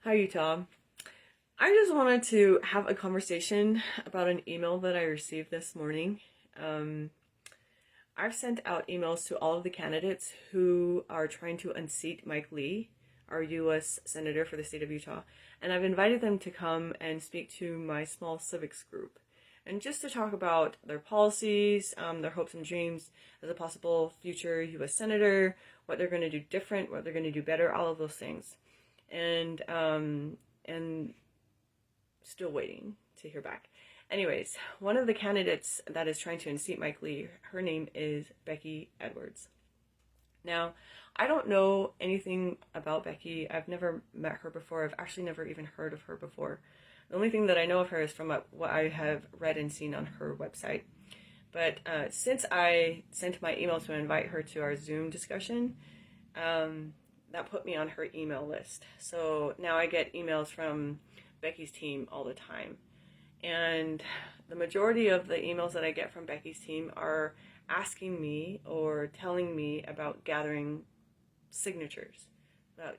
Hi, Utah. I just wanted to have a conversation about an email that I received this morning. Um, I've sent out emails to all of the candidates who are trying to unseat Mike Lee, our U.S. Senator for the state of Utah, and I've invited them to come and speak to my small civics group. And just to talk about their policies, their hopes and dreams as a possible future U.S. Senator, what they're going to do different, what they're going to do better, all of those things. And still waiting to hear back. Anyways, one of the candidates that is trying to unseat Mike Lee, her name is Becky Edwards. Now, I don't know anything about Becky. I've never met her before. I've actually never even heard of her before. The only thing that I know of her is from what I have read and seen on her website. But since I sent my email to invite her to our Zoom discussion, that put me on her email list. So now I get emails from Becky's team all the time. And the majority of the emails that I get from Becky's team are asking me or telling me about gathering signatures. About,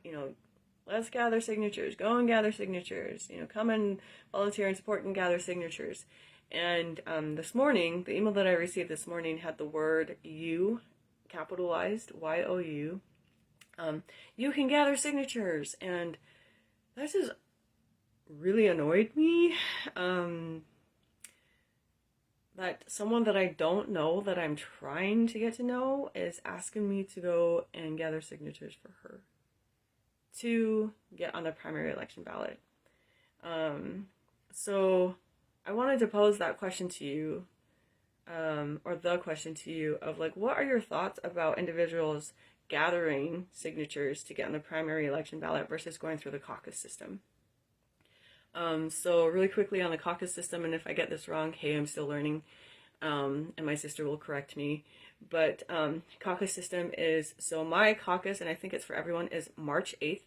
let's gather signatures, go and gather signatures, come and volunteer and support and gather signatures. And this morning, the email that I received this morning had the word you, capitalized, Y-O-U. You can gather signatures, and that just really annoyed me. That someone that I don't know, that I'm trying to get to know, is asking me to go and gather signatures for her to get on the primary election ballot. So I wanted to pose that question to you, or the question to you of what are your thoughts about individuals gathering signatures to get on the primary election ballot versus going through the caucus system? So really quickly on the caucus system, and if I get this wrong, hey, I'm still learning, and my sister will correct me, but caucus system is, so my caucus, and I think it's for everyone, is March 8th,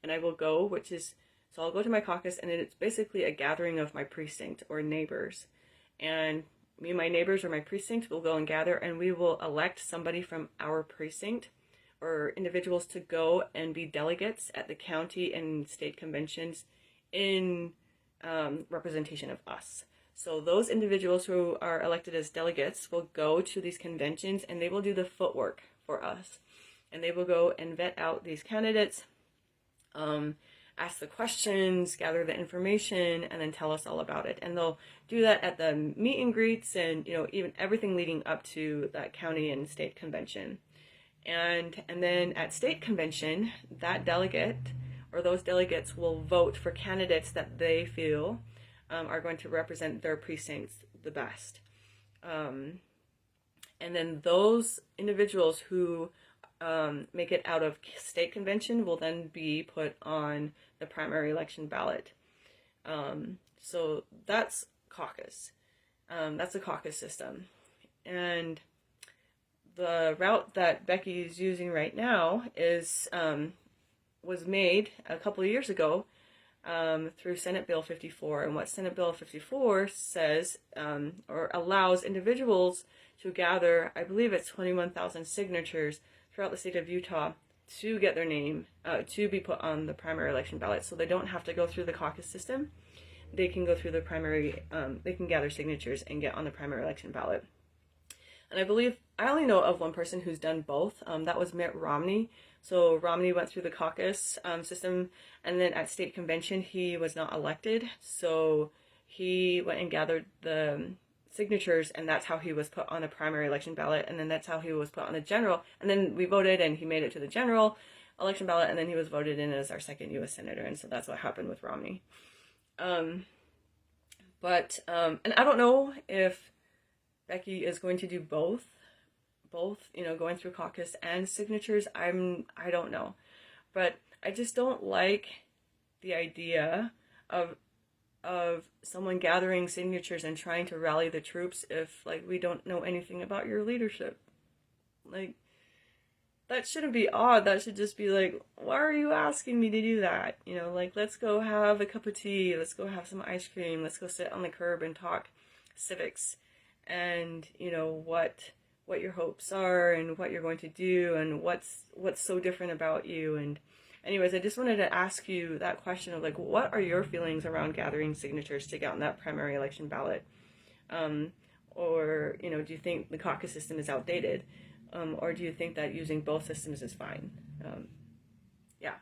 and I will go, so I'll go to my caucus, and it's basically a gathering of my precinct or neighbors, and me and my neighbors or my precinct will go and gather, and we will elect somebody from our precinct or individuals to go and be delegates at the county and state conventions in representation of us. So those individuals who are elected as delegates will go to these conventions and they will do the footwork for us. And they will go and vet out these candidates, ask the questions, gather the information, and then tell us all about it. And they'll do that at the meet and greets and, even everything leading up to that county and state convention. And then at state convention, that delegate or those delegates will vote for candidates that they feel are going to represent their precincts the best. And then those individuals who make it out of state convention will then be put on the primary election ballot. So that's caucus. That's the caucus system. And the route that Becky is using right now was made a couple of years ago through Senate Bill 54. And what Senate Bill 54 says, or allows individuals to gather, I believe it's 21,000 signatures throughout the state of Utah to get their name, to be put on the primary election ballot. So they don't have to go through the caucus system. They can go through the primary, they can gather signatures and get on the primary election ballot. And I believe, I only know of one person who's done both. That was Mitt Romney. So Romney went through the caucus system, and then at state convention, he was not elected. So he went and gathered the signatures, and that's how he was put on a primary election ballot. And then that's how he was put on the general. And then we voted, and he made it to the general election ballot, and then he was voted in as our second U.S. Senator. And so that's what happened with Romney. And I don't know if Becky is going to do both, going through caucus and signatures. I don't know, but I just don't like the idea of someone gathering signatures and trying to rally the troops if we don't know anything about your leadership. That shouldn't be odd. That should just be why are you asking me to do that? Let's go have a cup of tea, let's go have some ice cream, let's go sit on the curb and talk civics. And what your hopes are and what you're going to do and what's so different about you. And anyways, I just wanted to ask you that question of like, what are your feelings around gathering signatures to get on that primary election ballot? Or, do you think the caucus system is outdated? Or do you think that using both systems is fine? Yeah.